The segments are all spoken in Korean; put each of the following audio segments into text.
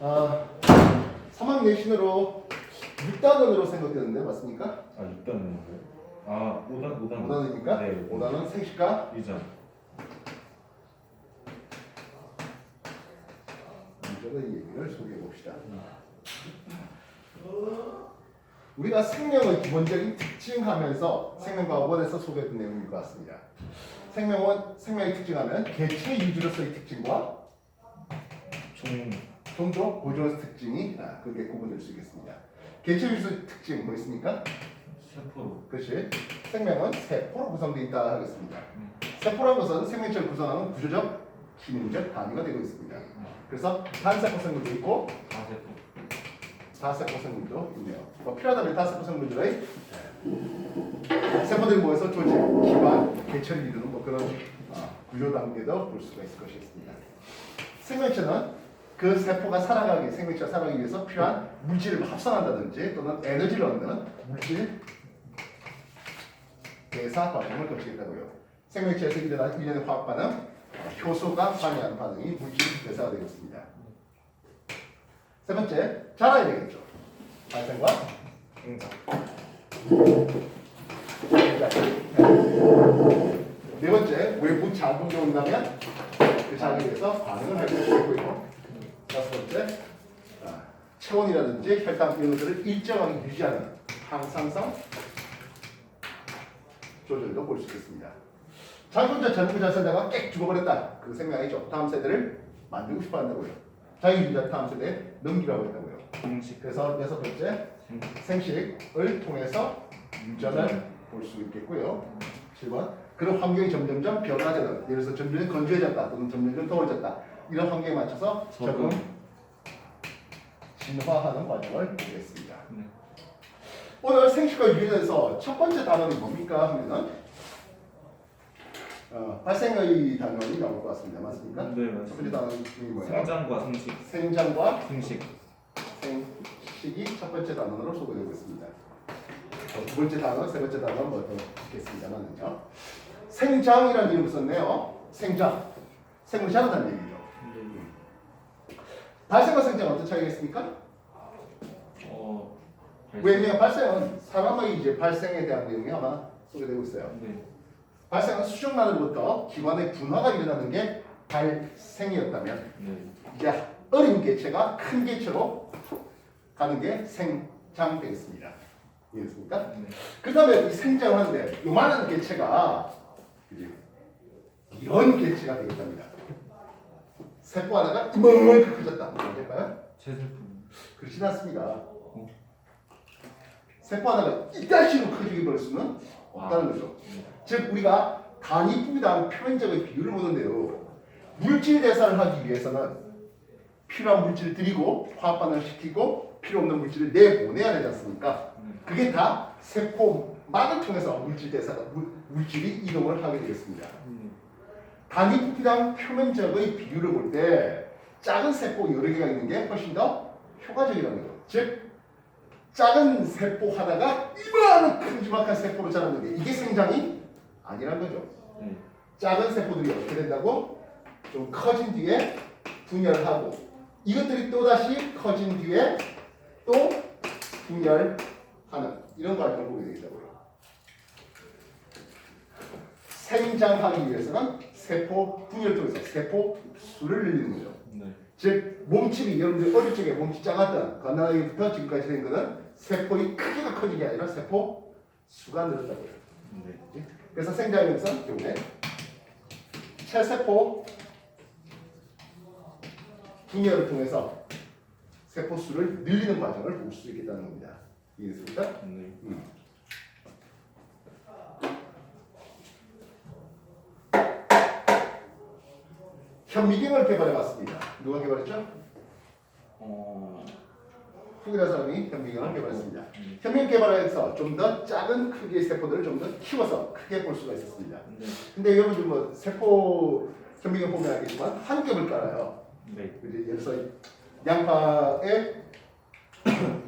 3학 내신으로 6단원으로 생각되는데 맞습니까? 6단원인가요? 5단. 5단원입니까? 네. 5단원 생식과 유전. 유전의 얘기를 소개해 봅시다. 우리가 생명의 기본적인 특징하면서 생명과학원에서 소개했던 내용인 것 같습니다. 생명의 특징하면 개체 유지로서의 특징과 종족 보존 특징이 그게 구분될 수 있겠습니다. 개체 유지 특징 뭐 있습니까? 세포로. 그렇지. 생명은 세포로 구성되어 있다 하겠습니다. 세포라는 것은 생명체를 구성하는 구조적, 기능적 단위가 되고 있습니다. 그래서 단세포 생물도 있고 다세포 생물도 있네요. 필요하다면 다세포 생물들의 세포들이 모여서 조직, 기관, 개체를 이루는 그런 구조 단계도 볼 수가 있을 것이겠습니다. 생명체는 그 세포가 생명체가 살아가기 위해서 필요한 물질을 합성한다든지 또는 에너지를 얻는 물질 대사 과정을 거치겠다고요. 생명체에서 일어나는 일련의 화학 반응, 효소가 관여하는 반응이 물질 대사가 되겠습니다. 세 번째, 자라야 되겠죠. 발생과 생장. 네 번째, 외부 자극이 온다면 그 자극에 대해서 반응을 할 수 있고요. 다섯 번째, 체온이라든지 혈당 이런 것들을 일정하게 유지하는 항상성 조절도 볼 수 있겠습니다. 자기 혼자 젊은 자세다가 깨 죽어버렸다. 그 생명이죠. 다음 세대를 만들고 싶어 한다고요. 자기 유지자 다음 세대에 넘기라고 했다고요. 그래서 여섯 번째, 생식을 통해서 유전을 볼 수 있겠고요. 7번, 그런 환경이 점점점 변화되는, 예를 들어서 점점 건조해졌다 또는 점점 더워졌다. 이런 환경에 맞춰서 적응, 진화하는 과정을 보겠습니다. 오늘 생식과 유전에서 첫 번째 단원이 뭡니까 하면은 발생의 단원이 나올 것 같습니다. 맞습니까? 네, 맞습니다. 첫 번째 단원이 뭐예요? 생장과 생식. 생장과 생식. 생식이 첫 번째 단원으로 소개되고 있습니다. 두 번째 단원, 세 번째 단원 뭐또 있겠습니다만요. 생장이라는 이름을 썼네요. 생장. 생물이 자란다는 얘기죠. 발생과 생장은 어떤 차이가 있습니까? 왜냐하면 발생은 사람의 이제 발생에 대한 내용이 아마 소개되고 있어요. 네. 발생은 수정란으로부터 기관의 분화가 일어나는 게 발생이었다면 이제 어린 개체가 큰 개체로 가는 게 생장 되겠습니다. 이해됐습니까? 그 다음에 이 생장을 하는데 요만한 개체가 이런 개체가 되겠답니다. 세포 하나가 이만큼 커졌다. 뭐 될까요? 체세포. 그렇진 않습니다. 세포 하나가 이따시로 커지게 볼 수는 없다는 거죠. 즉 우리가 단위 부위당 표면적의 비율을 보는데요. 물질 대사를 하기 위해서는 필요한 물질을 들이고 화학 반응을 시키고 필요 없는 물질을 내보내야 되지 않습니까? 그게 다 세포막을 통해서 물질이 이동을 하게 되겠습니다. 단위 부피당 표면적의 비율을 볼 때 작은 세포 여러 개가 있는 게 훨씬 더 효과적이라는 거죠. 즉 작은 세포 하나가 이만한 큼지막한 세포로 자라는 게 이게 생장이 아니란 거죠. 작은 세포들이 어떻게 된다고? 좀 커진 뒤에 분열을 하고 이것들이 또다시 커진 뒤에 또 분열하는 이런 과정을 보게 되겠다고요. 생장하기 위해서는 세포 분열을 통해서 세포 수를 늘리는 거죠. 즉 몸집이 여러분들 어릴 적에 몸집 작았던 갓난아기부터 지금까지 된 거는 세포의 크기가 커진 게 아니라 세포 수가 늘었다고요. 그래서 생장에서 경우에 체세포 분열을 통해서 세포 수를 늘리는 과정을 볼 수 있겠다는 겁니다. 이해됐습니까? 현미경을 개발해봤습니다. 누가 개발했죠? 후기라 사람이 현미경을 개발했습니다. 현미경 개발해서 좀 더 작은 크기의 세포들을 좀 더 키워서 크게 볼 수가 있었습니다. 근데 여러분들 뭐 세포 현미경 보면 알겠지만 한 겹을 깔아요. 예를 들어서 양파에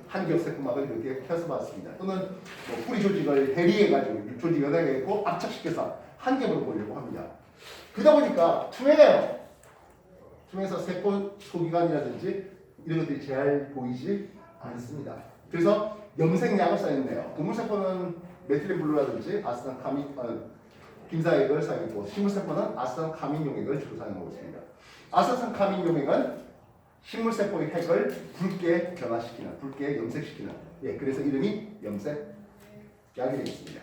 한 겹 세포막을 이렇게 펴서 봤습니다. 또는 뭐 뿌리 조직을 해리해가지고 육조직 연행했고 압착시켜서 한 겹으로 보려고 합니다. 그러다 보니까 투명해요. 통해서 세포 소기관이라든지 이런 것들이 잘 보이지 않습니다. 그래서 염색약을 사용해요. 동물세포는 메틸렌블루라든지 아스탄카민, 김사액을 사용했고 식물세포는 아스탄카민 용액을 주로 사용하고 있습니다. 아스탄카민 용액은 식물세포의 핵을 붉게 변화시키는, 붉게 염색시키는, 예, 그래서 이름이 염색약이 되겠습니다.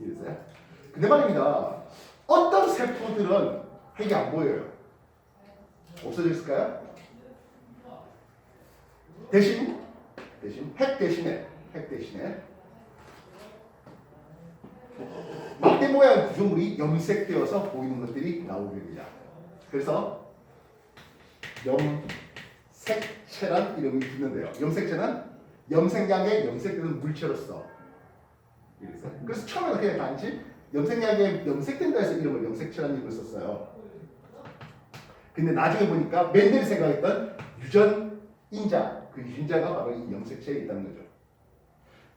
이해되세요? 근데 말입니다. 어떤 세포들은 핵이 안 보여요. 없어져 있을까요? 대신 핵 대신에 막대 모양 구조물이 염색되어서 보이는 것들이 나오게 됩니다. 그래서 염색체란 이름이 붙는데요. 염색체는 염색약에 염색되는 물체로서. 그래서 처음에는 그냥 단지 염색약에 염색된다 해서 이름을 염색체라는 이름을 썼어요. 근데 나중에 보니까 맨델이 생각했던 유전인자, 그 유전자가 바로 이 염색체에 있다는 거죠.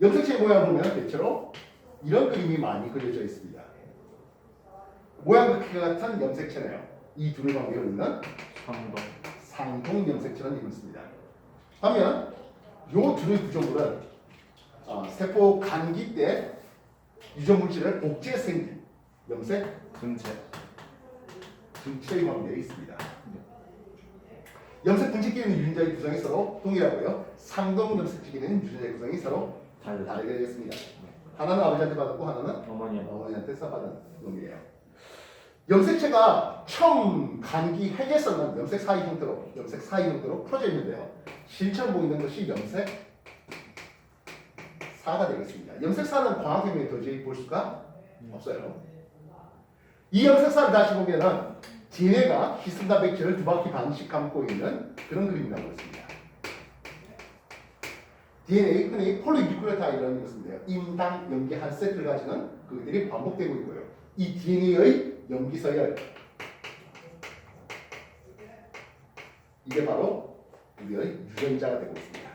염색체의 모양을 보면 대체로 이런 그림이 많이 그려져 있습니다. 모양과 크기가 같은 염색체네요. 이 둘의 관계를 있는 상동 염색체라는 이름을 씁니다. 하면 이 둘의 구조물은 세포 간기 때 유전 물질을 복제해 생긴 염색 등체의 관계에 있습니다. 염색 등체끼리는 유전자의 구성이 서로 동일하고요. 상동 염색체끼리는 유전자의 구성이 서로 다르게 되겠습니다. 하나는 아버지한테 받았고 하나는 어머니한테 받은 놈이에요. 염색체가 처음 간기 핵에서는 염색 사이 형태로 풀어져 있는데요. 실처럼 보이는 것이 염색사가 되겠습니다. 염색사는 광학해면에 도저히 볼 수가 없어요. 이 염색사를 다시 보면은 DNA가 히스톤 단백질을 2바퀴 반씩 감고 있는 그런 그림이라고 했습니다. DNA, 흔히 폴리뉴클레오타이드라는 것인데요. 임당 염기 한 세트를 가지는 그들이 반복되고 있고요. 이 DNA의 염기 서열, 이게 바로 우리의 유전자가 되고 있습니다.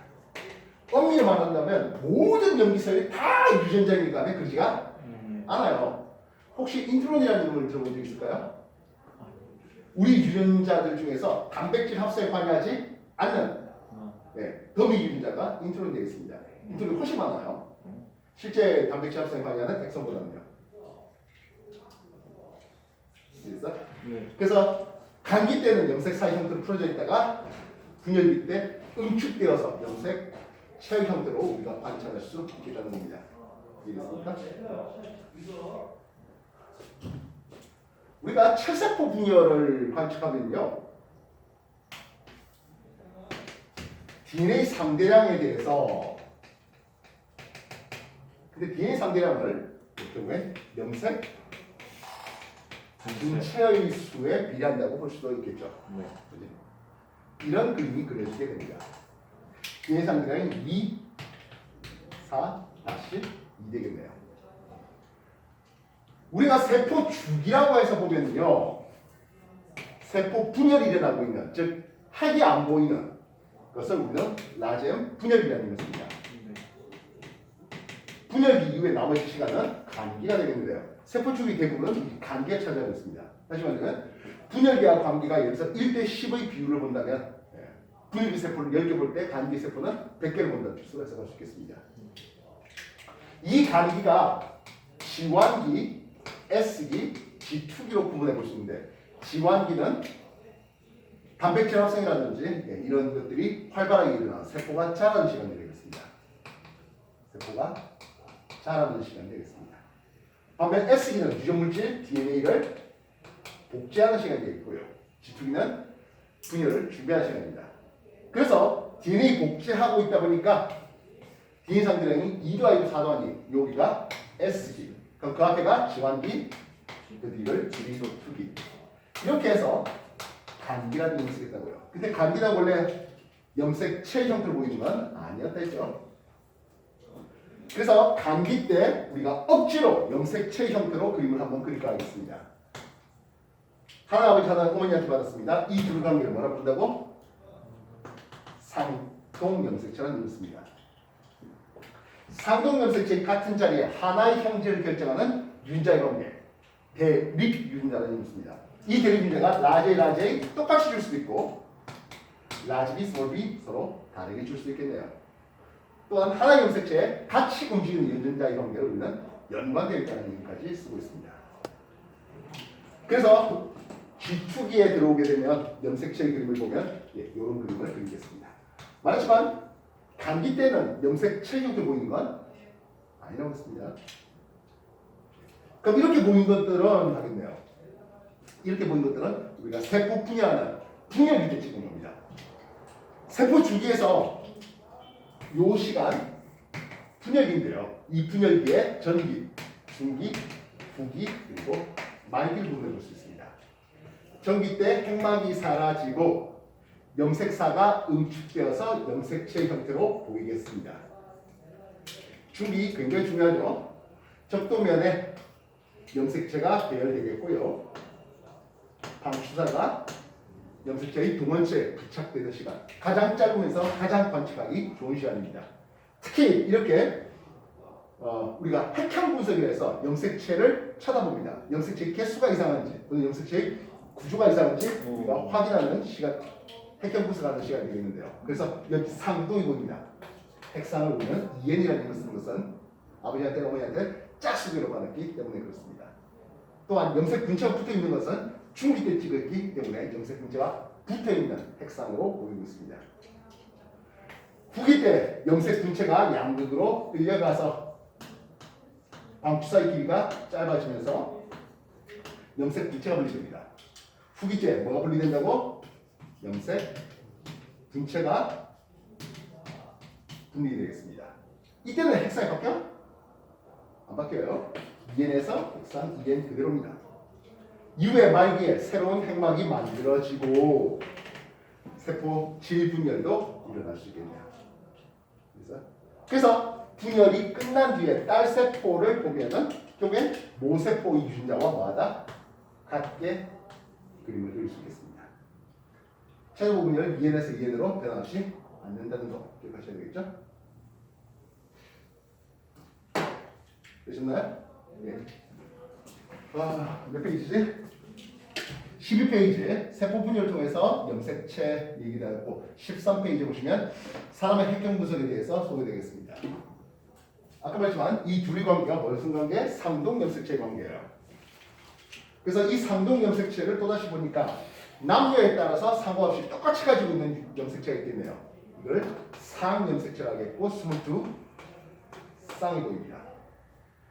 엄밀히 말한다면 모든 염기 서열이 다 유전자이니까 그렇지가 않아요. 혹시 인트론이라는 이름을 들어본 적 있을까요? 우리 유전자들 중에서 단백질 합성에 관여하지 않는 더미 유전자가 인트론이 되어 있습니다. 인트론이 훨씬 많아요. 실제 단백질 합성에 관여하는 엑선보다는요. 그래서 간기 때는 염색사의 형태로 풀어져 있다가 분열기 때 응축되어서 염색 체의 형태로 우리가 관찰할 수 있다는 겁니다. 이해됐습니까? 우리가 철세포 분열을 관측하면요, DNA 상대량에 대해서, 근데 DNA 상대량을 보통의 염색 등체의 수에 비례한다고 볼 수도 있겠죠. 이런 그림이 그려지게 됩니다. DNA 상대량이 2, 4, 2 되겠네요. 우리가 세포 주기라고 해서 보면요, 세포 분열이 일어나고 있는, 즉 핵이 안 보이는 것을 우리는 라제움 분열기라는 것입니다. 분열기 이후에 나머지 시간은 간기가 되겠는데요. 세포 주기 대부분은 간기가 차지하고 있습니다. 다시 말하면 분열기와 간기가 여기서 1대 10의 비율을 본다면 분열기 세포를 10개 볼 때 간기 세포는 100개를 본다는 수가 해석할 수 있겠습니다. 이 간기가 지완기, S기, G2기로 구분해 볼 수 있는데, 지완기는 단백질 합성이라든지 이런 것들이 활발하게 일어나 세포가 자라는 시간이 되겠습니다. 세포가 자라는 시간이 되겠습니다. 반면 S기는 유전물질 DNA를 복제하는 시간이 되겠고요. G2기는 분열을 준비하는 시간입니다. 그래서 DNA 복제하고 있다 보니까 DNA 상대량이 2도 아니고 4도 아닌 여기가 S기, 그럼 그 앞에가 지완기, 그 뒤를 G2기. 이렇게 해서 간기라는 이름을 쓰겠다고요. 근데 간기는 원래 염색체 형태로 보이는 건 아니었다 했죠. 그래서 간기 때 우리가 억지로 염색체 형태로 그림을 한번 그릴까 하겠습니다. 하나 아버지 하나 어머니한테 받았습니다. 이 두 관계를 뭐라 부른다고? 상동 염색체라는 이름을 씁니다. 상동 염색체의 같은 자리에 하나의 형질을 결정하는 유전자의 관계, 대립 유전자라는 이름을 씁니다. 이 대립 유전자가 라제이 똑같이 줄 수도 있고 large b, small b 서로 다르게 줄 수 있겠네요. 또한 하나의 염색체에 같이 움직이는 유전자의 관계를 우리는 연관되어 있다는 의미까지 쓰고 있습니다. 그래서 G2기에 들어오게 되면 염색체의 그림을 보면 이런 그림을 그리겠습니다. 말했지만 감기 때는 염색체 형태 보이는 건 아니라고 했습니다. 그럼 이렇게 보이는 것들은 하겠네요. 이렇게 보이는 것들은 우리가 세포 분열하는 분열 유제 찍은 겁니다. 세포 주기에서 요 시간 분열기인데요. 이 분열기에 전기, 중기, 부기 그리고 말기를 분해볼 수 있습니다. 전기 때 핵막이 사라지고 염색사가 응축되어서 염색체 형태로 보이겠습니다. 중기 굉장히 중요하죠. 적도면에 염색체가 배열되겠고요. 방추사가 염색체의 동원체에 부착되는 시간 가장 짧으면서 가장 관측하기 좋은 시간입니다. 특히 이렇게 우리가 핵형 분석을 해서 염색체를 쳐다봅니다. 염색체의 개수가 이상한지 또는 염색체의 구조가 이상한지 우리가 확인하는 시간 핵형 분석하는 시간이 되겠는데요. 그래서 여기 상동이 보입니다. 핵상을 보면 EN이라는 이름을 쓰는 것은 아버지한테 어머니한테 짝수기로 받았기 때문에 그렇습니다. 또한 염색 분체가 붙어있는 것은 중기 때 찍었기 때문에 염색 분체가 붙어있는 핵상으로 보이고 있습니다. 후기 때 염색 분체가 양극으로 끌려가서 방추사의 길이가 짧아지면서 염색 분체가 분리됩니다. 후기 때 뭐가 분리된다고? 염색 분체가 분리되겠습니다. 이때는 핵상이 바뀌어? 안 바뀌어요. EN에서 핵상 EN 그대로입니다. 이후에 말기에 새로운 핵막이 만들어지고 세포 질분열도 일어날 수 있겠네요. 그래서 분열이 끝난 뒤에 딸 세포를 보면은 결국엔 모세포의 유전자와 뭐하다? 같게 그림을 그릴 수 있겠습니다. 최소 분열 EN에서 EN으로 변하지 않는다는 거 기억하셔야 되겠죠? 되셨나요? 네. 몇 페이지지? 12페이지에 세포 분열을 통해서 염색체 얘기가 있고 13페이지 보시면 사람의 핵형 분석에 대해서 소개되겠습니다. 아까 말했지만 이 둘의 관계가 무슨 관계? 상동 염색체의 관계예요. 그래서 이 상동 염색체를 또다시 보니까 남녀에 따라서 상관없이 똑같이 가지고 있는 염색체가 있겠네요. 이걸 상염색체라고 하겠고 22 쌍이 보입니다.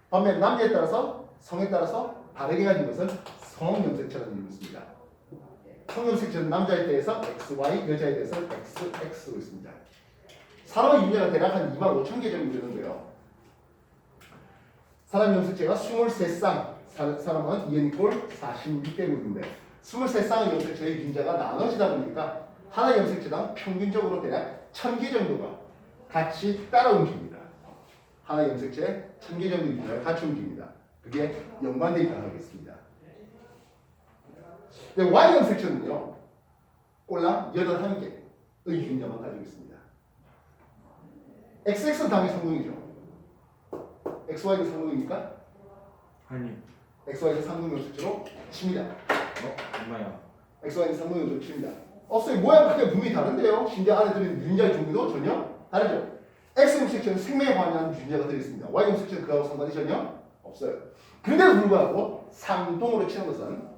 반면 남녀에 따라서 성에 따라서 다르게 가진 것은 성염색체라는 이름을 씁니다. 성염색체는 남자에 대해서 XY, 여자에 대해서 XX로 있습니다. 사람의 유전자가 대략 한 25,000개 정도 되는데요. 사람 염색체가 23쌍, 사람은 EN 이퀄 46대국인데 23쌍의 염색체의 유전자가 나눠지다 보니까 하나 염색체당 평균적으로 대략 1000개 정도가 같이 따라 움직입니다. 하나 염색체에 1000개 정도 유전자가 같이 움직입니다. 그게 연관되어 있다고 하겠습니다. Y 염색체는요, 꼴랑 81개의 유전자만 가지고 있습니다. XX는 당연히 상동이죠. XY도 상동이니까 아니. XY는 상동 염색체로 칩니다. 엄마야. XY는 상동 염색체로 칩니다. 없어요. 모양 크기가 분명히 다른데요. 심지어 안에 들어있는 유전자의 종류도 전혀 다르죠. X 염색체는 생명에 관여하는 유전자가 들어있습니다. Y 염색체는 그하고 상관이 전혀 없어요. 그런데도 불구하고 상동으로 치는 것은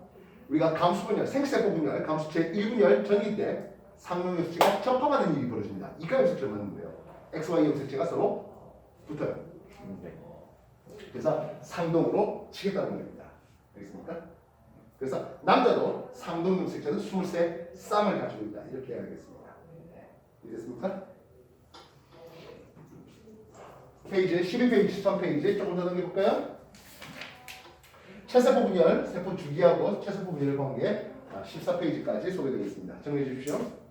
우리가 감수분열, 생세포 분열, 감수체 1분열 전기 때 상동 염색체가 접합하는 일이 벌어집니다. 이가 염색체를 만드는데요. XY 염색체가 서로 붙어요. 네. 그래서 상동으로 치겠다는 겁니다. 알겠습니까? 그래서 남자도 상동 염색체는 23쌍을 가지고 있다. 이렇게 해야겠습니다. 이해됐습니까? 페이지 12페이지, 13페이지 조금 더 넘겨볼까요? 체세포 분열, 세포 주기하고 체세포 분열 관계 14페이지까지 소개되겠습니다. 정리해 주십시오.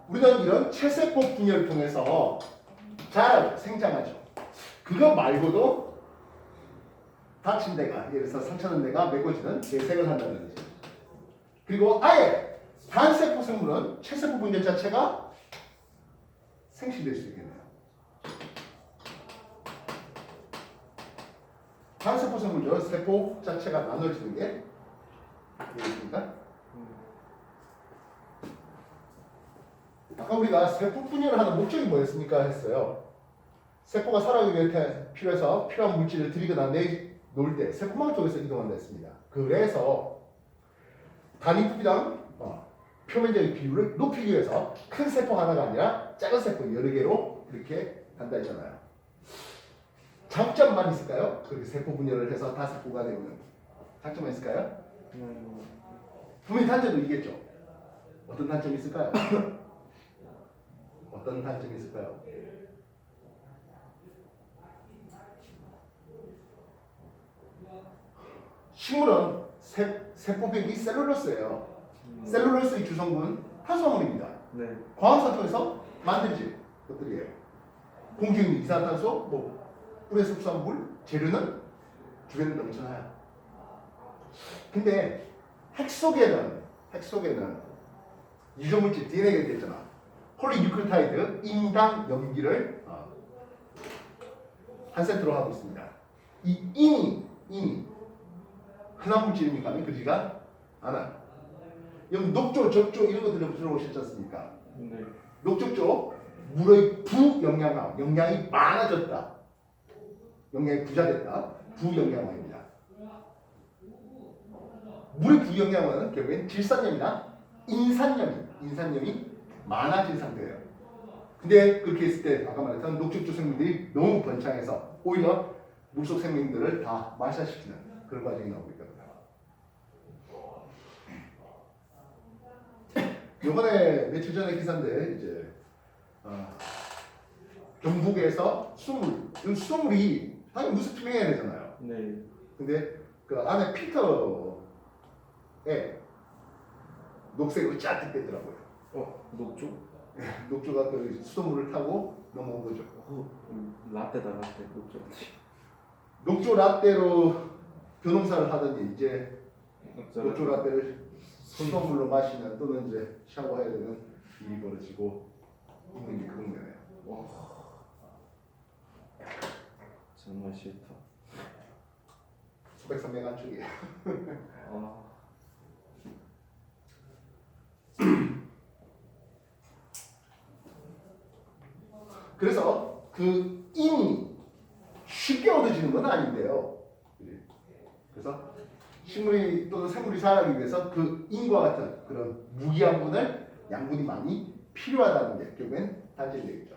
우리는 이런 체세포 분열을 통해서 잘 생장하죠. 그거 말고도 다친 데가, 예를 들어서 상처난 데가 메꿔지는 재생을 한다든지. 그리고 아예 단세포 생물은 체세포 분열 자체가 생식될 수 있겠네요. 단세포 생물은 세포 자체가 나눠지는 게 되겠습니까? 아까 우리가 세포 분열을 하는 목적이 뭐였습니까? 했어요. 세포가 살아가기 위해 필요해서 필요한 물질을 들이거나 내놓을 때 세포망 쪽에서 이동한다 했습니다. 그래서 단위 부비당 표면적인 비율을 높이기 위해서 큰 세포 하나가 아니라 작은 세포 여러 개로 이렇게 한다 했잖아요. 장점만 있을까요? 그렇게 세포 분열을 해서 다세포가 되는 장점만 있을까요? 분명히 단점도 있겠죠. 어떤 단점이 있을까요? 어떤 단점이 있을까요? 식물은 세포벽이 셀룰로스예요. 셀룰로스의 주성분은 탄수화물입니다. 네. 광합성 통해서 만들어진 것들이에요. 공기 있는 이산화탄소, 뿔의 흡수한 물, 재료는 주변에 넘쳐나요. 근데 핵 속에는 유전물질 DNA가 있잖아. 폴리뉴클레오타이드 인당 염기를 한 세트로 하고 있습니다. 이 인이 흔한 물질입니까? 그러지가 않아요. 여러분 녹조, 적조 이런 거 들어보셨지 않습니까? 네. 녹적조 물의 부영양화, 영양이 많아졌다. 영양이 부자됐다. 부영양화입니다. 물의 부영양화는 결국엔 질산염이나 인산염이 많아진 상태예요. 근데 그렇게 했을 때 아까 말했던 녹적조 생물들이 너무 번창해서 오히려 물속 생명들을 다 말살시키는 그런 과정이 나오고 있거든요. 요번에 며칠 전에 기사인데 이제 경북에서 수돗물이 당연히 무수 투명해야 되잖아요. 네. 근데 그 안에 필터에 녹색으로 쫙 됐더라고요. 녹조? 녹조가 그 수돗물을 타고 넘어온 거죠. 라떼다 라떼 녹조. 녹조 라떼로 변홍사를 하더니 이제 녹조 라떼를 수돗물로 마시는 또는 이제 샤워해야 되는 일이 벌어지고 있는 게 그런 거네요. 와. 정말 싫다. 소백산맥 안쪽이에요. 그래서 그 인이 쉽게 얻어지는 건 아닌데요. 그래서 식물이 또는 생물이 살아가기 위해서 그 인과 같은 그런 무기양분을 양분이 많이 필요하다는 게 결국엔 단점이 되겠죠.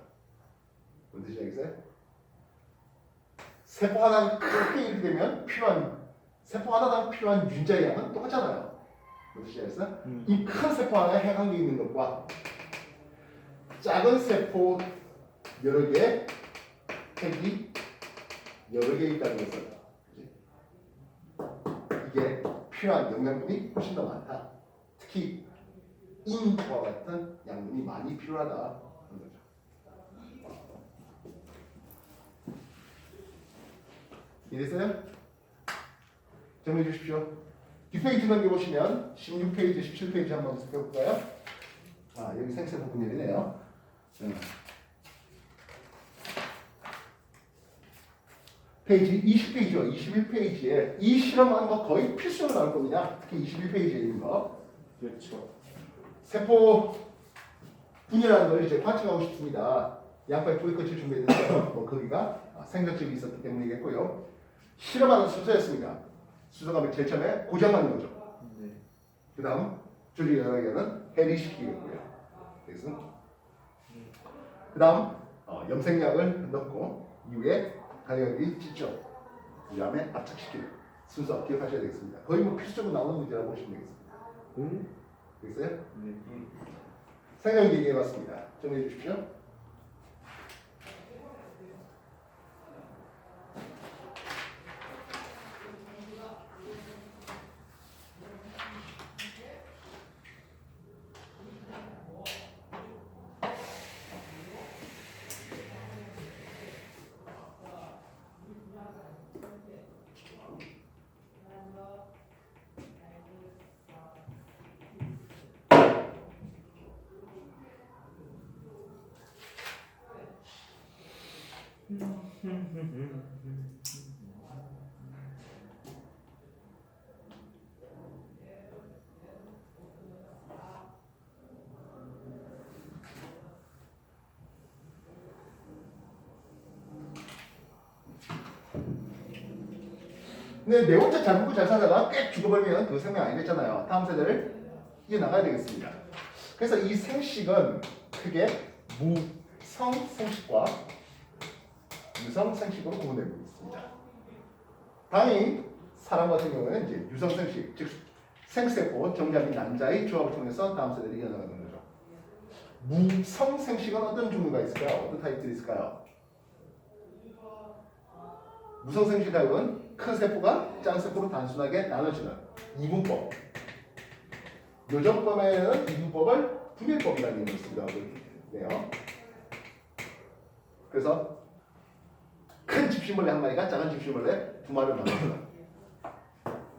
뭔 뜻인지 알겠어요? 세포 하나 크게 이렇게 되면 세포 하나당 필요한 유전자의 양은 똑같잖아요. 뭔 뜻인지 알겠어요? 이 큰 세포 하나에 해당되어 있는 것과 작은 세포 여러 개 핵이 여러 개 있다는 것은 이게 필요한 영양분이 훨씬 더 많다. 특히 인과 같은 양분이 많이 필요하다 하는 거죠. 이해됐어요? 정리해 주십시오. 뒷페이지 넘겨보시면 16페이지, 17페이지 한번 살펴볼까요? 여기 생세포 분열이네요. 페이지 20페이지와 21페이지에 이 실험은 뭐 거의 필수로 나올 겁니다. 특히 21페이지에 있는 거. 그렇죠. 세포 분열하는 걸 이제 관측하고 싶습니다. 양파에 뿌리끝을 준비했는데 거기가 생각적이 있었기 때문이겠고요. 실험하는 순서였습니다. 순서가 제일 처음에 고정하는 거죠. 네. 그 다음 조직 영양에는 해리시키겠고요. 그래서 그 다음 염색약을 넣고 이후에 간역이 찢죠. 그 다음에 압착시키는 순서 기억하셔야 되겠습니다. 거의 뭐 필수적으로 나오는 문제라고 보시면 되겠습니다. 되겠어요? 네. 생각 얘기해봤습니다. 정리해 주십시오. 근데 네 번째 잘 먹고 잘 살다가 꽤 죽어버리면 그 생명 아니겠잖아요. 다음 세대를 이어나가야 되겠습니다. 그래서 이 생식은 크게 무성 생식과 유성 생식으로 구분되고 있습니다. 당연히 사람 같은 경우에는 이제 유성 생식, 즉 생세포 정자인 난자의 조합을 통해서 다음 세대를 이어나가는 거죠. 무성 생식은 어떤 종류가 있을까요? 어떤 타입들이 있을까요? 무성 생식 타입은 큰 세포가 작은 세포로 단순하게 나눠지는 이분법. 요정법에는 이분법을 분열법이라는 이름을 쓰기도 하거든요. 그래서 큰 집시벌레 한 마리가 작은 집시벌레 두 마리를 만들어요.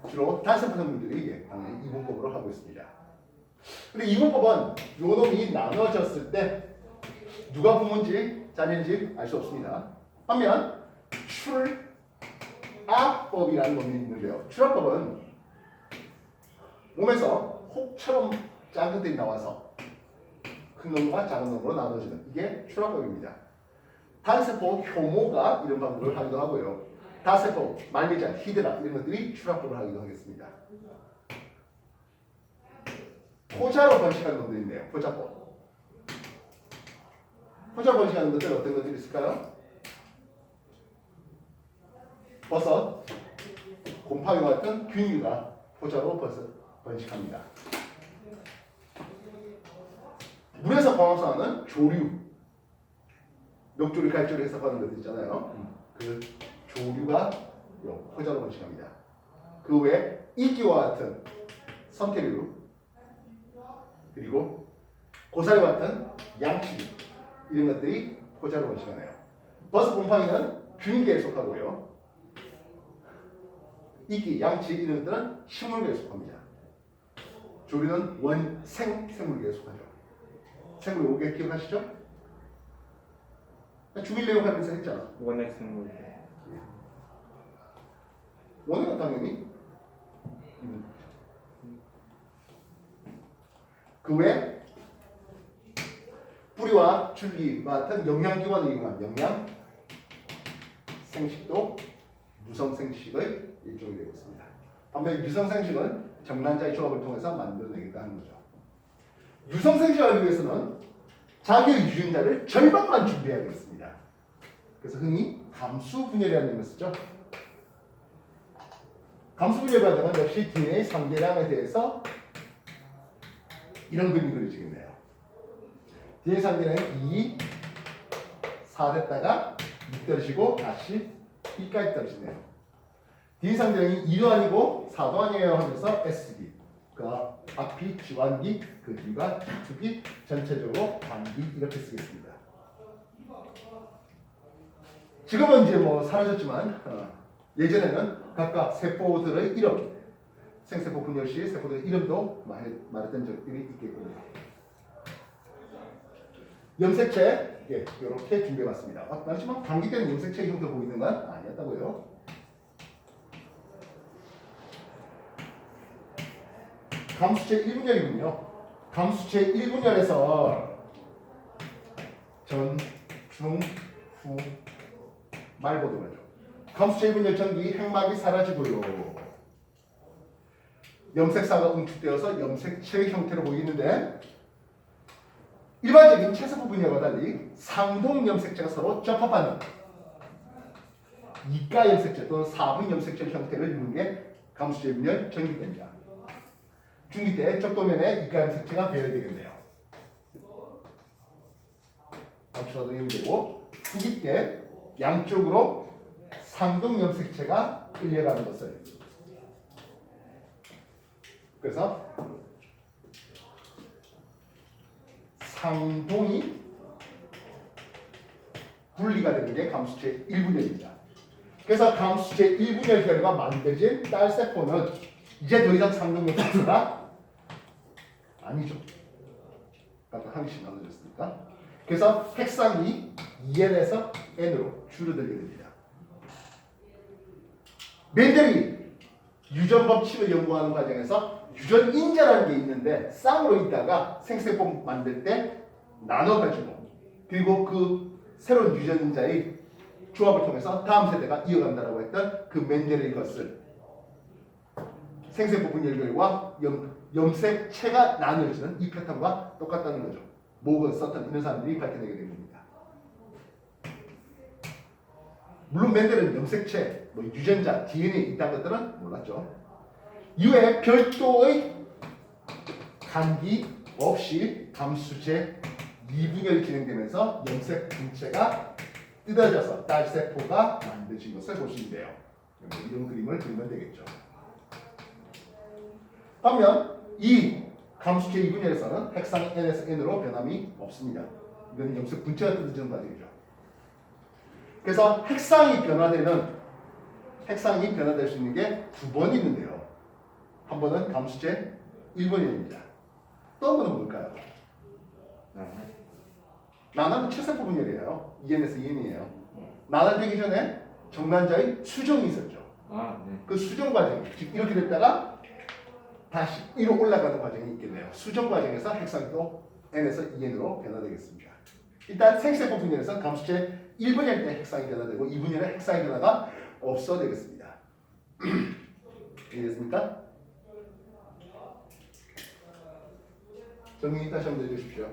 주로 단세포 생물들이 이게 당연히 이분법으로 하고 있습니다. 근데 이분법은 요 놈이 나눠졌을 때 누가 부모인지 자녀인지 알 수 없습니다. 반면 출압법이라는 놈이 있는데요. 출압법은 몸에서 혹처럼 작은 것들이 나와서 큰 놈과 작은 놈으로 나눠지는 이게 출압법입니다. 단세포 효모가 이런 방법을 하기도 하고요. 다세포, 말미잘, 히드라 이런 것들이 출압법을 하기도 하겠습니다. 포자로 번식하는 놈들이 있네요. 포자법. 포자로 번식하는 것들 어떤 것들이 있을까요? 버섯, 곰팡이와 같은 균류가 포자로 번식합니다. 물에서 광합성하는 조류, 녹조류, 갈조류 해석하는 것들 있잖아요. 그 조류가 포자로 번식합니다. 그 외에 이끼와 같은 선태류, 그리고 고사리와 같은 양치류 이런 것들이 포자로 번식하네요. 버섯, 곰팡이는 균계에 속하고요. 이끼, 양치 이런 것들은 식물계에 속합니다. 조류는 원생 생물계에 속하죠. 생물 5개 기억하시죠? 주밀레오 하면서 했잖아. 원액 생물. 원액은 당연히 그 외에 뿌리와 줄기와 같은 영양기관을 이용한 영양 생식도 무성 생식의 일종이 되고 있습니다. 반면 유성 생식은 정란자의 조합을 통해서 만들어내기도 하는 거죠. 유성 생식을 하기 위해서는 자기의 유전자를 절반만 준비해야겠습니다. 그래서 흔히 감수분열이라는 이름을 쓰죠. 감수분열 과정은 역시 DNA 상계량에 대해서 이런 그림이 그려지겠네요. DNA 상계량이 2, 4 됐다가 6 떨어지고 다시 2까지 떨어지네요. DNA 상계량이 2도 아니고 4도 아니에요 하면서 SB. 그 앞이 지환기, 그 뒤가 주기, 전체적으로 반기 이렇게 쓰겠습니다. 지금은 이제 뭐 사라졌지만 예전에는 각각 세포들의 이름, 생세포 분열 시 세포들의 이름도 말했던 적들이 있겠군요. 염색체 이렇게 준비해봤습니다. 하지만 감기 때는 염색체 형태로 보이는 건 아니었다고요. 감수체 1분열이군요. 감수체 1분열에서 전, 중, 후, 말 보도록 하죠. 감수체 1분열 전기 핵막이 사라지고요. 염색사가 응축되어서 염색체 형태로 보이는데 일반적인 체세포 분열과 달리 상동 염색체가 서로 접합하는 이가 염색체 또는 4분 염색체 형태를 이루는 게 감수체 1분열 전기 때입니다. 중기 때 적도면에 이가 염색체가 배열되겠네요. 감수라도 되고 후기 때 양쪽으로 상동 염색체가 끌려가는 것을 그래서 상동이 분리가 되는 게 감수체 1분열입니다. 그래서 감수체 1분열 결과 만들어진 딸세포는 이제 더 이상 상동 염색체가 아니죠. 아까 한 개씩 나눠졌으니까. 그래서 핵상이 2n에서 n으로 줄어들게 됩니다. 멘델이 유전 법칙을 연구하는 과정에서 유전 인자라는 게 있는데 쌍으로 있다가 생세포 만들 때 나눠가지고 그리고 그 새로운 유전 인자의 조합을 통해서 다음 세대가 이어간다라고 했던 그 멘델의 것을 생세포 분열결과 염색체가 나누어지는 이 패턴과 똑같다는 거죠. 모건, 서턴 이런 사람들이 밝혀내게 된 겁니다. 물론 멘델은 염색체, 뭐 유전자, DNA 이딴 것들은 몰랐죠. 이외에 별도의 간기 없이 감수체 미분열이 진행되면서 염색 분체가 뜯어져서 딸세포가 만들어진 것을 보시면 돼요. 이런 그림을 그리면 되겠죠. 반면 이 감수체 이분열에서는 핵상 n에서 n으로 변함이 없습니다. 이건 염색 분체가 뜯어지는 과정이죠. 그래서 핵상이 변화될 수 있는 게 두 번 있는데요. 한 번은 감수체 1번입니다. 또 한 번은 뭘까요? 나나는 최세포 분열이에요. 2n에서 2n이에요. 나나되기 전에 정난자의 수정이 있었죠. 네. 그 수정 과정, 즉 이렇게 됐다가 다시 위로 올라가는 과정이 있겠네요. 수정 과정에서 핵상이 또 n에서 2n으로 변화되겠습니다. 일단 생세포 분열에서 감수체 1분열 때 핵상이 변화되고 2분열에 핵상이 변화가 없어되겠습니다. 이해됐습니까? 정리 다시 한번 해주십시오.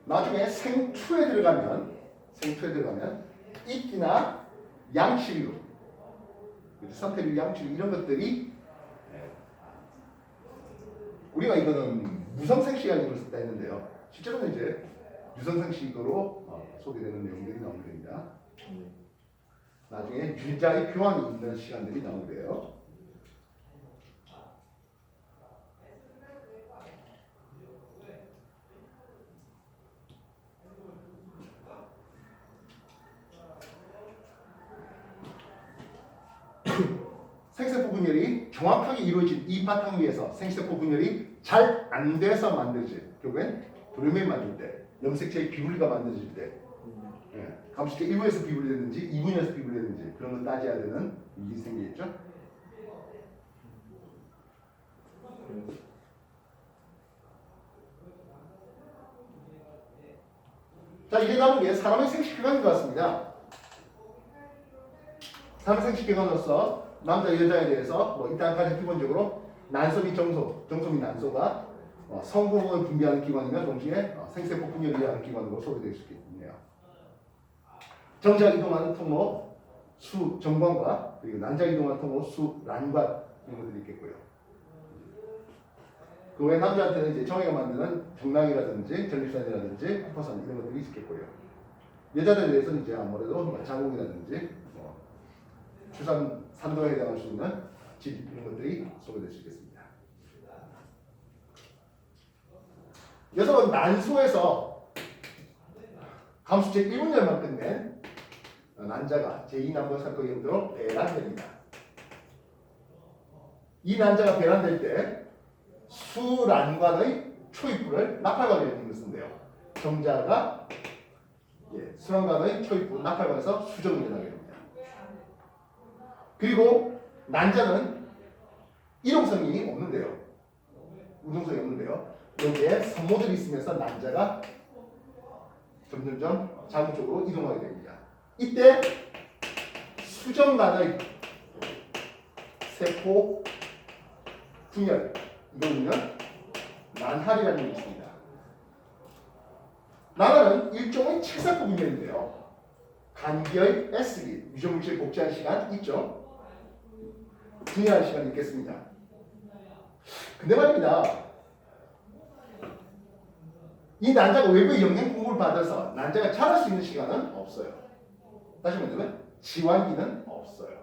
나중에 생투에 들어가면 이끼나 양치류, 선택류, 양치류 이런 것들이 우리가 이거는 무성생식이라는 썼다 했는데요. 실제로는 이제 유성생식으로 소개되는 내용들이 나오게 됩니다. 나중에 유자의 교환이 있는 시간들이 나오게요. 생세포 분열이 정확하게 이루어진 이 바탕 위에서 생세포 분열이 잘 안 돼서 만들어질 결국엔 돌연변이 만들 때 염색체의 비분리가 만들어질 때 감수체 1분에서 비분리됐는지 2분에서 비분리됐는지 그런 걸 따져야 되는 일이 생기겠죠. 자, 이제 남은 게 사람의 생식기관인 것 같습니다. 사람의 생식기관으로서 남자 여자에 대해서 일단 가장 기본적으로 난소미 정소미 난소가 성호르몬을 분비하는 기관이며 동시에 생세포 분열을 위한 기관으로 소개될 수 있겠네요. 정자 이동하는 통로 수 정관과 그리고 난자 이동하는 통로 수 란관 이런 것들이 있겠고요. 그 외 남자한테는 이제 정액을 만드는 정낭이라든지 전립선이라든지 후포선 이런 것들이 있겠고요. 여자들에 대해서는 이제 아무래도 자궁이라든지 출산 산도에 해당할 수 있는 질 이런 것들이 소개될 수 있겠습니다. 여성은 난소에서 감수체 1분열만 끝낸 난자가 제2난번 사건의 형태로 배란됩니다. 이 난자가 배란될 때 수란관의 초입부를 나팔관이라는 것을 쓴대요. 정자가 수란관의 초입부 나팔관에서 수정이 일어나게 됩니다. 그리고 난자는 이동성이 없는데요. 운동성이 없는데요. 여기에 산모들이 있으면서 난자가 점점점 자궁 쪽으로 이동하게 됩니다. 이때 수정란의 세포 분열 이거는요 난할이라는 게 있습니다. 난할은 일종의 체세포 분열인데요. 간기의 S기 유전물질 복제한 시간 있죠. 분열하는 시간이 있겠습니다. 근데 말입니다. 이 난자가 외부의 영양 공급을 받아서 난자가 자랄 수 있는 시간은 없어요. 다시 말하면 지완기는 없어요.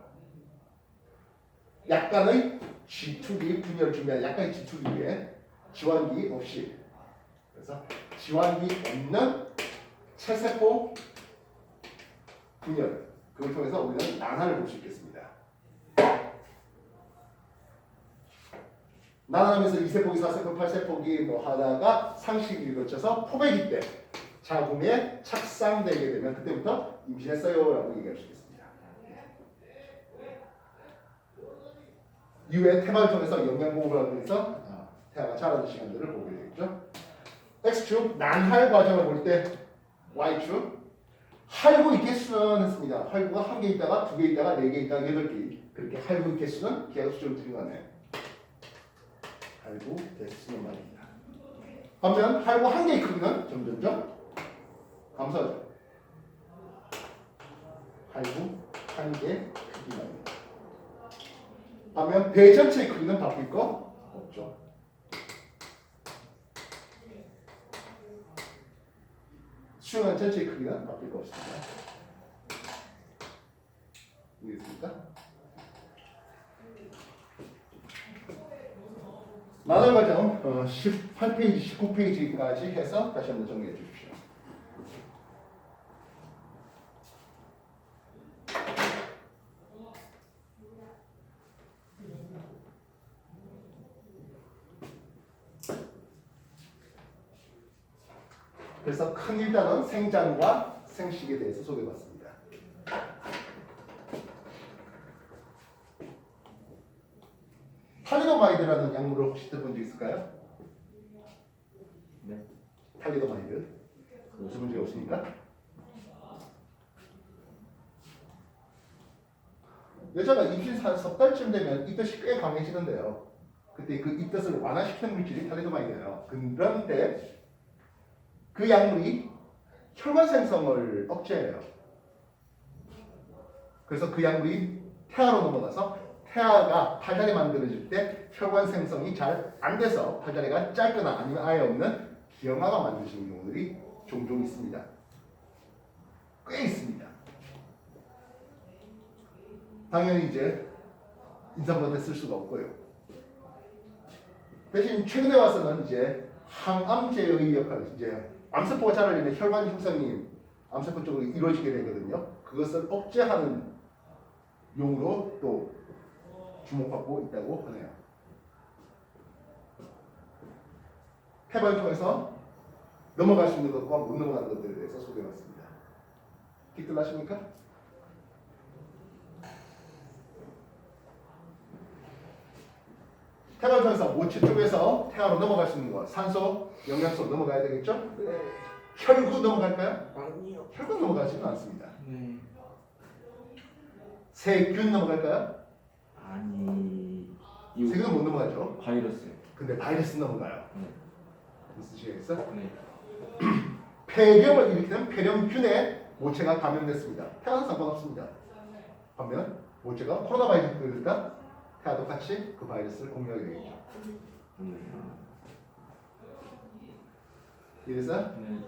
약간의 G2기 분열 준비한 약간의 G2기에 지환기 없이 그래서 지환기 없는 체세포 분열 그걸 통해서 우리는 난화를 볼 수 있겠습니다. 난화하면서 2세포기, 4세포기, 8세포기 뭐 하다가 상식을 거쳐서 포배기 때 자궁에 착상되게 되면 그때부터 임신했어요라고 얘기할 수 있겠습니다. 이후에 태반을 통해서 영양공급을 하기 위해서 태아가 자라는 시간들을 보게 되겠죠. X축 난할 과정을 볼 때 Y축 할구 개수는 했습니다. 할구가 한 개 있다가 두 개 있다가 네 개 있다가 여덟 개 그렇게 할구 개수는 계속 수를 들어가네. 할구 개수는 말입니다. 반면 할구 한 개의 크기는 점점점 감소하죠. 할구 한 개 크기 말입니다. 반면 배 전체의 크기는 바뀔 거 없죠. 수용한 전체의 크기는 바뀔 거 없습니다. 이해됐습니까? 나날 과정 18페이지, 19페이지까지 해서 다시 한번 정리해 주십시오. 그래서 큰 일단은 생장과 생식에 대해서 소개해봤습니다. 탈리도마이드라는 약물을 혹시 들어본 적 있을까요? 네. 탈리도마이드 들어본 적이 없습니까? 여자가 임신 석 달쯤 되면 입덧이 꽤 강해지는데요. 그때 그 입덧을 완화시키는 물질이 탈리도마이드예요. 그런데 그 약물이 혈관 생성을 억제해요. 그래서 그 약물이 태아로 넘어가서 태아가 팔다리 만들어질 때 혈관 생성이 잘 안 돼서 팔다리가 짧거나 아니면 아예 없는 기형아가 만드시는 경우들이 종종 있습니다. 꽤 있습니다. 당연히 이제 임산부한테 쓸 수가 없고요. 대신 최근에 와서는 이제 항암제의 역할, 이제 암세포가 자라려면 혈관 형성이 암세포 쪽으로 이루어지게 되거든요. 그것을 억제하는 용으로 또 주목받고 있다고 하네요. 태반을 통해서 넘어갈 수 있는 것과 못 넘어가는 것들에 대해서 소개해봤습니다. 기특하십니까? 태반을 통해서 모체 쪽에서 태아로 넘어갈 수 있는 것, 산소, 영양소 넘어가야 되겠죠? 네. 혈구 넘어갈까요? 아니요. 혈구 넘어가지는 않습니다. 네. 세균 넘어갈까요? 아니. 세균은 못 넘어가죠. 바이러스. 근데 바이러스 넘어가요. 네. 있으시겠어? 네. 폐렴을 일으키는 폐렴균에 모체가 감염됐습니다. 태아는 상관없습니다. 반면 모체가 코로나 바이러스를 걸렸다? 태아도 같이 그 바이러스를 공유하게 되겠죠. 네. 이래서 네.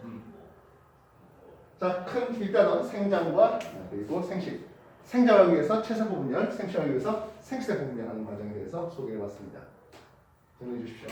자, 큰 일단은 생장과 그리고 생식. 생장하기 위해서 체세포 분열, 생식하기 위해서 생세포 분열하는 과정에 대해서 소개해봤습니다. 정리해 주십시오.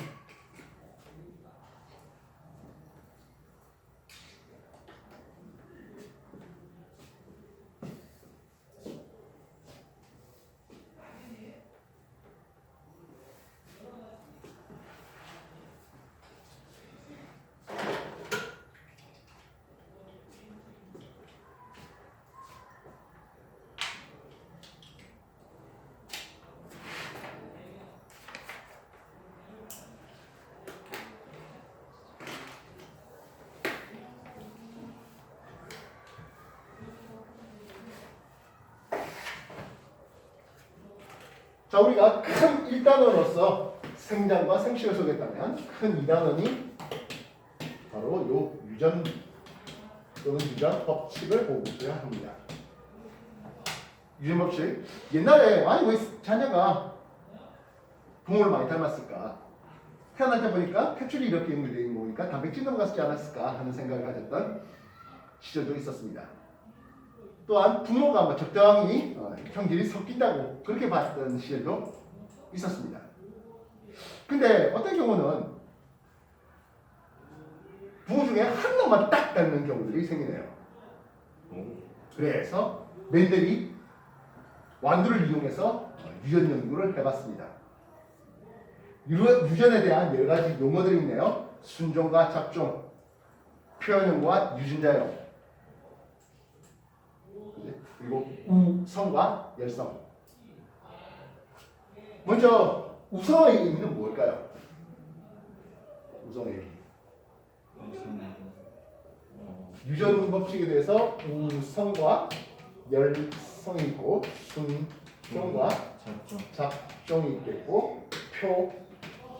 자, 우리가 큰 1단원으로서 생장과 생식을 소개했다면 큰 2단원이 바로 요 유전 또는 유전 법칙을 보고 있어야 합니다. 유전 법칙. 옛날에 아니 왜 자녀가 부모를 많이 닮았을까? 태어날 때 보니까 탯줄이 이렇게 연결되어 있는 거 보니까 단백질 넘어갔지 않았을까 하는 생각을 가졌던 시절도 있었습니다. 또한 부모가 뭐 적당히 형질이 섞인다고 그렇게 봤던 시절도 있었습니다. 근데 어떤 경우는 부모 중에 한 놈만 딱 닮는 경우들이 생기네요. 그래서 멘델이 완두를 이용해서 유전 연구를 해봤습니다. 유전에 대한 여러 가지 용어들이 있네요. 순종과 잡종, 표현형과 유전자형, 그리고 우성과 열성. 먼저 우성의 의미는 뭘까요? 우성의 의미. 유전 법칙에 대해서 우성과 열성이 있고 순종과 잡종이 있겠고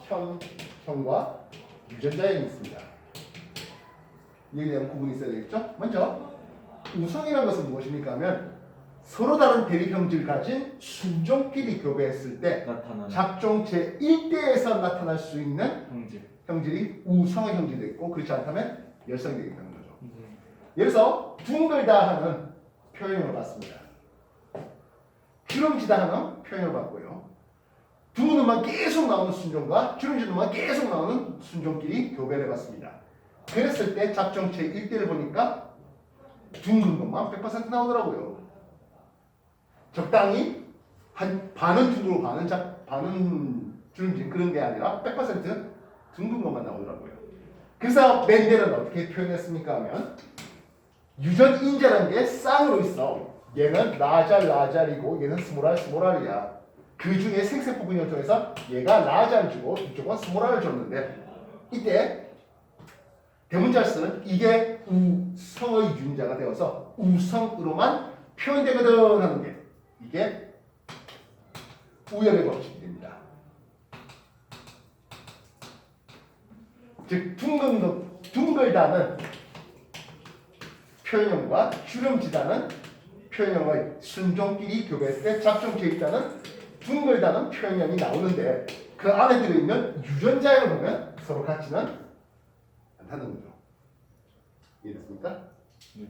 표현형과 유전자형이 있습니다. 이에 대한 구분이 있어야 되겠죠? 먼저 우성이라는 것은 무엇입니까 하면 서로 다른 대립 형질을 가진 순종끼리 교배했을 때 나타나는 잡종체 1대에서 나타날 수 있는 형질. 형질이 우성의 형질이 되겠고 그렇지 않다면 열성이 되겠다는 거죠. 예를 들어서 둥글다 하는 표현을 봤습니다. 주름지다 하는 표현을 봤고요. 둥근음만 계속 나오는 순종과 주름지는만 계속 나오는 순종끼리 교배를 해봤습니다. 그랬을 때 잡종체 1대를 보니까 둥근 것만 100% 나오더라고요. 적당히 한 반은 둥글고 반은 주름진 그런 게 아니라 100% 둥근 것만 나오더라고요. 그래서 멘델은 어떻게 표현했습니까 하면 유전 인자라는 게 쌍으로 있어. 얘는 라잘이고 얘는 스모랄이야. 그 중에 생색 부분을 통해서 얘가 라자를 주고 이쪽은 스모랄을 줬는데 이때 대문자를 이게 우성의 유전자가 되어서 우성으로만 표현되거든 하는 게 이게 우열의 법칙이 됩니다. 즉 둥글다는 표현형과 주름지다는 표현형의 순종끼리 교배했을 때 잡종체 있다는 둥글다는 표현형이 나오는데 그 안에 들어있는 유전자를 보면 서로 같지는 않다는 거죠. 이해됐습니까? 네.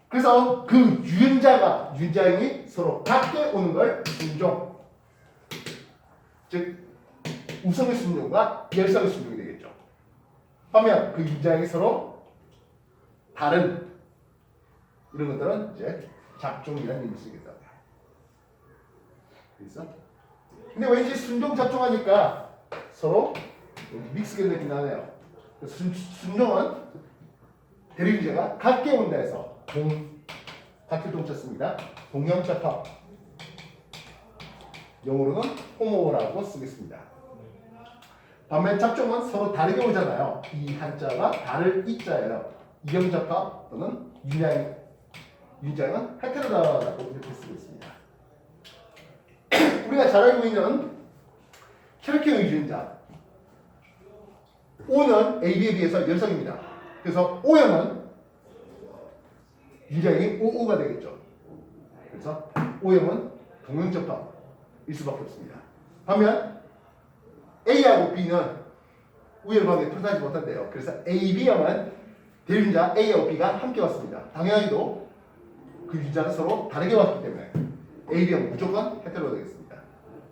그래서 그 유전자형이 서로 같게 오는 걸 순종, 즉 우성의 순종과 열성의 순종이 되겠죠. 반면 그 유전자형이 서로 다른 이런 것들은 이제 잡종이라는 의미를 쓰겠다. 그래서 근데 왠지 순종 잡종하니까 서로 믹스된 느낌이 나네요. 순종은 대립유전자가 같게 온다 해서 같은 동사 씁니다. 동형접합. 영어로는 호모라고 쓰겠습니다. 반면 잡종은 서로 다르게 오잖아요. 이 한자가 다를 이자예요. 이형접합 또는 윤자형은 헤테로다라고 이렇게 쓰고 있습니다. 우리가 잘 알고 있는 혈액형의 유전자 O는 AB에 비해서 열성입니다. 그래서 O형은 유전자형이 OO가 되겠죠. 그래서 O형은 동형접합일 수밖에 없습니다. 반면 A하고 B는 우열관계 표현하지 못한대요. 그래서 AB형은 대유전자 A하고 B가 함께 왔습니다. 당연히도 그 유전자는 서로 다르게 왔기 때문에 AB형 무조건 헤테로가 되겠습니다.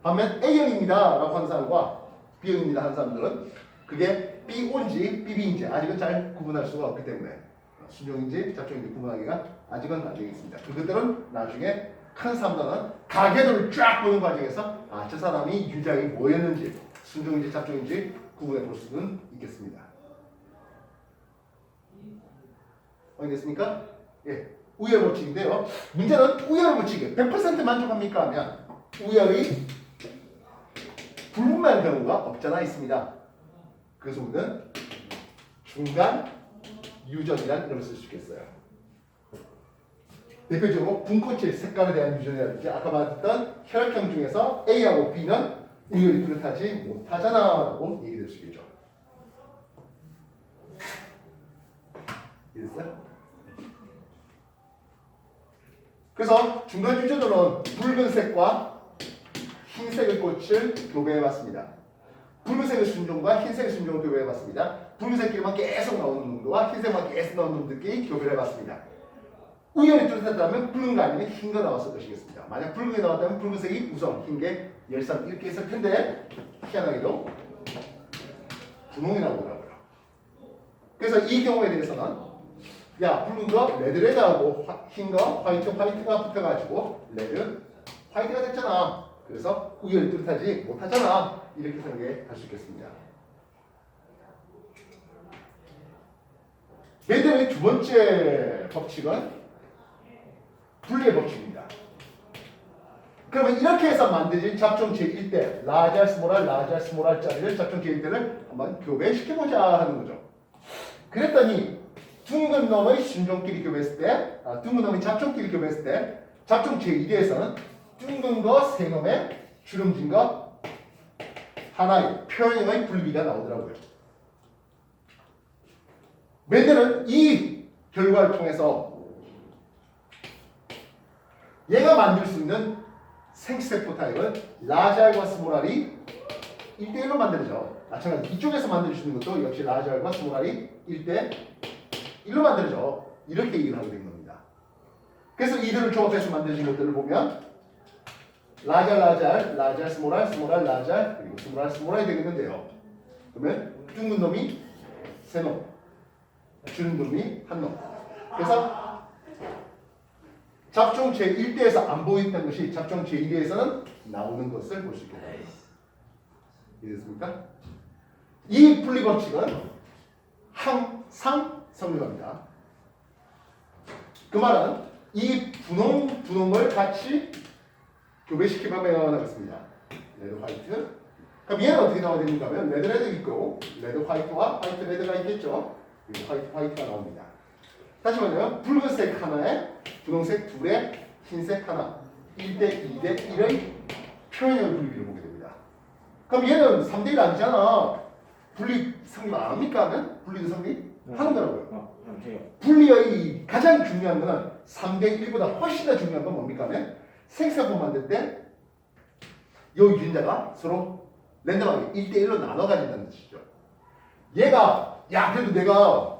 반면 A형입니다 라고 하는 사람과 B형입니다 하는 사람들은 그게 BO인지 BB인지 아직은 잘 구분할 수가 없기 때문에 순종인지 잡종인지 구분하기가 아직은 안 되겠습니다. 그것들은 나중에 큰 사람들은 가계도를 쫙 보는 과정에서 저 사람이 유전자형이 뭐였는지 순종인지 잡종인지 구분해 볼 수는 있겠습니다. 알겠습니까? 예, 우열 법칙인데요. 문제는 우열 법칙에 100% 만족합니까 하면 우열이 불분명한 경우가 없잖아 있습니다. 그래서 우리는 중간 유전이라는 이름을 쓸 수 있겠어요. 대표적으로 분꽃의 색깔에 대한 유전이라든지 아까 말했던 혈액형 중에서 A하고 B는 우열이 뚜렷하지 못하잖아 라고 얘기될 수 있겠죠. 이해됐어요? 그래서 중간 유전으로는 붉은색과 흰색의 꽃을 교배해봤습니다. 붉은색의 순종과 흰색의 순종을 교배해봤습니다. 붉은색끼리만 계속 나오는 놈들과 흰색만 계속 나오는 놈들끼리 교배를 해봤습니다. 우연히 뚜렷했다면 붉은 거 아니면 흰 거 나왔을 것이겠습니다. 만약 붉은 게 나왔다면 붉은색이 우선, 흰 게 열선 이렇게 있을 텐데 희한하게도 분홍이 나오더라고요. 그래서 이 경우에 대해서는 야 붉은 거 레드하고 흰 거 화이트가 붙어가지고 레드 화이트가 됐잖아. 그래서 우연히 뚜렷하지 못하잖아. 이렇게 생각할 수 있겠습니다. 메델의 두 번째 법칙은 분리의 법칙입니다. 그러면 이렇게 해서 만들어진 잡종 제1대 라지 R 스몰 R, 라지 R 스몰 R짜리를 잡종 제1대를 한번 교배시켜보자 하는 거죠. 그랬더니 둥근 놈의 순종끼리 교배했을 때, 둥근 놈의 잡종끼리 교배했을 때 잡종 제1대에서는 둥근 거 세 놈의 주름진 거 하나의 표현형의 분리가 나오더라고요. 메델은 이 결과를 통해서 얘가 만들 수 있는 생세포 타입은 라지 R과 스몰 R이 1대1로 만들어져. 마찬가지 이쪽에서 만들 수 있는 것도 역시 라지 R과 스몰 R이 1대1로 만들어져. 이렇게 얘기를 하게 된 겁니다. 그래서 이들을 조합해서 만들어진 것들을 보면 라지 R, 라지 R, 라지 R, 스몰 R, 스몰 R, 라지 R, 그리고 스몰 R, 스몰 R이 되겠는데요. 그러면 둥근 놈이 세 놈, 주는 놈이 한 놈. 그래서 잡종 제1대에서 안 보였던 것이 잡종 제2대에서는 나오는 것을 볼 수 있겠다. 이해됐습니까? 이 분리 법칙은 항상 성립합니다. 그 말은 이 분홍을 같이 교배시키면 나겠습니다. 레드 화이트. 그럼 얘는 어떻게 나와야 됩니까? 하면 레드 있고 레드 화이트와 화이트 레드가 있겠죠. 그리고 화이트가 나옵니다. 다시 말하면 붉은색 하나에 분홍색 둘에 흰색 하나 1대 2대 1의 표현형 분리를 보게 됩니다. 그럼 얘는 3대 1 아니잖아. 분리 성립 안 합니까? 하면 분리도 성립하는 거라고요. 분리의 가장 중요한 거는 3대 1보다 훨씬 더 중요한 건 뭡니까? 하면 생세포 만들 때 이 유전자가 서로 랜덤하게 1대 1로 나눠 가진다는 뜻이죠. 얘가 야 그래도 내가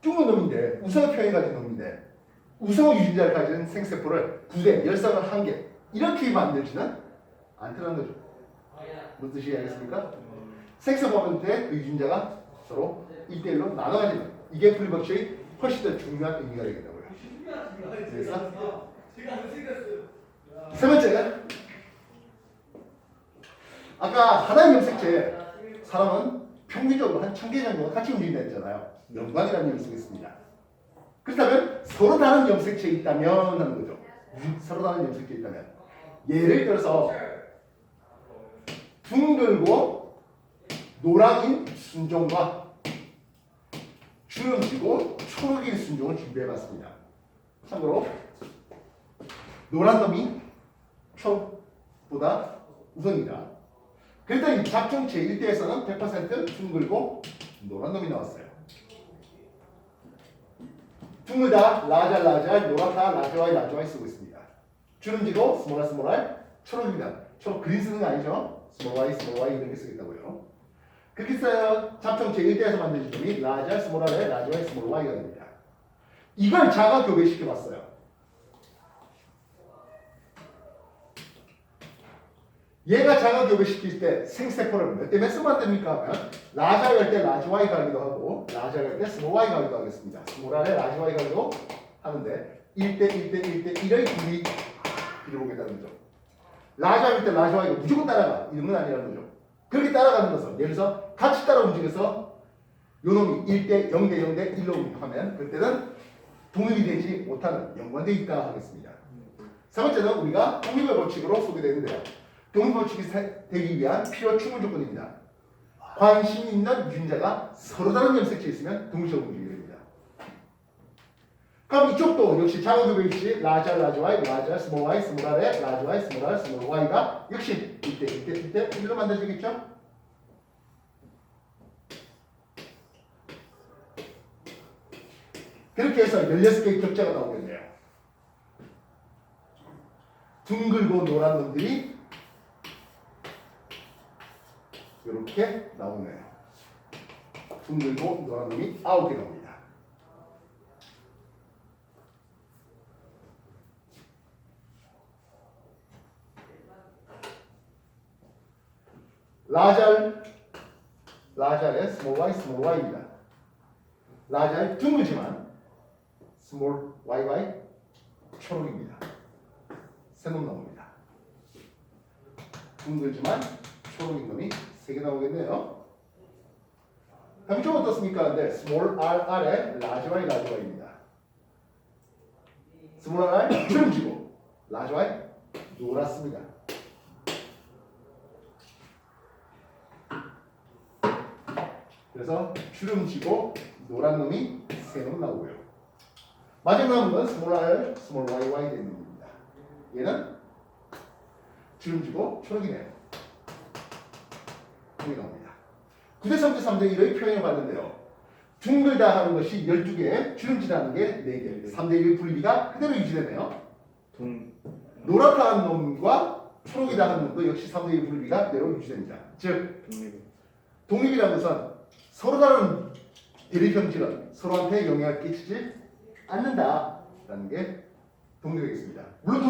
둥근 놈인데 우성을 표현해 가진 놈인데 우성 유전자를 가진 생세포를 9대 열성을 1개 이렇게 만들지는 않다는 거죠. 무슨 뜻이 알겠습니까? 생세포 만들 때 그 유전자가 서로 1대1로 나눠 가지는 이게 분리법칙의 훨씬 더 중요한 의미가 되겠다고요. 그래서 세 번째는 아까 하나의 염색체 사람은 평균적으로 한 1000개 정도가 같이 움직인다 했잖아요. 연관이라는 염색이 있습니다. 그렇다면 서로 다른 염색체가 있다면 하는 거죠. 서로 다른 염색체가 있다면 예를 들어서 둥글고 노랑인 순종과 주름지고 초록인 순종을 준비해봤습니다. 참고로 노란 놈이 초록보다 우선이다. 그랬더니 잡종 제1대에서는 100% 둥글고 노란 놈이 나왔어요. 둥글다 라자 노랗다 라자 Y 쓰고 있습니다. 주름지고 스몰 R 초록입니다. 초록 그린 쓰는 거 아니죠? 스몰 Y 이런 게 쓰겠다고요. 그렇게 써요. 잡종 제1대에서 만든 놈이 라자 스몰 R에 라자 Y 스몰 Y가 됩니다. 이걸 자가 교배시켜 봤어요. 얘가 자가 교배시킬 때 생세포를 몇 대 몇으로 만듭니까? 라자 갈 때 라지 Y 가기도 하고 라자 갈 때 스몰 Y 가기도 하겠습니다. 스몰 R에 라지 Y 가기도 하는데 1대 1의 둘이 빌어보겠다는 거죠. 라자 갈 때 라지 Y가 무조건 따라가 이런 건 아니라는 거죠. 그렇게 따라가는 것은 예를 들어서 같이 따라 움직여서 요놈이 1대 0대 1로 하면 그때는 독립이 되지 못하는 연관되어 있다 하겠습니다. 세 번째는 우리가 독립의 법칙으로 소개되는데요. 독립법칙이 되기 위한 필요 충분 조건입니다. 관심 있는 유전자가 서로 다른 염색체에 있으면 동시에 움직이게 됩니다. 그럼 이쪽도 역시 자가교배 역시 라자 Y, 라자 스몰 Y, 스몰 R에 라자 Y, 스몰 R, 스몰 Y가 역시 1대 1로 만들어지겠죠? 그렇게 해서 16개의 격자가 나오겠네요. 둥글고 노란 놈들이 이렇게 나오네요. 둥글고 노란 놈이 9개 나옵니다. 라잘의 small y입니다. 라잘 둥글지만 small yy 초록입니다. 새놈 나옵니다. 둥글지만 초록인 놈이 3개 나오겠네요. 다음 좀 어떻습니까? 근데 small r의 large y입니다. small r 주름지고 large y 노랗습니다. 그래서 주름지고 노란 놈이 3놈 나오고요. 마지막 남은 건 small r, small yy 되는 놈입니다. 얘는 주름지고 초록이네요. 이게 나옵니다. 9대 3대 3대 1의 표현을 봤는데요. 둥글다 하는 것이 12개, 주름지다는 게 4개. 3대 1의 분리가 그대로 유지되네요. 노랗다 하는 놈과 초록이다 하는 놈도 역시 3대 1 분리가 그대로 유지됩니다. 즉, 독립이라는 것은 서로 다른 대립 형질은 서로한테 영향을 끼치지 않는다라는 게 독립이겠습니다. 물론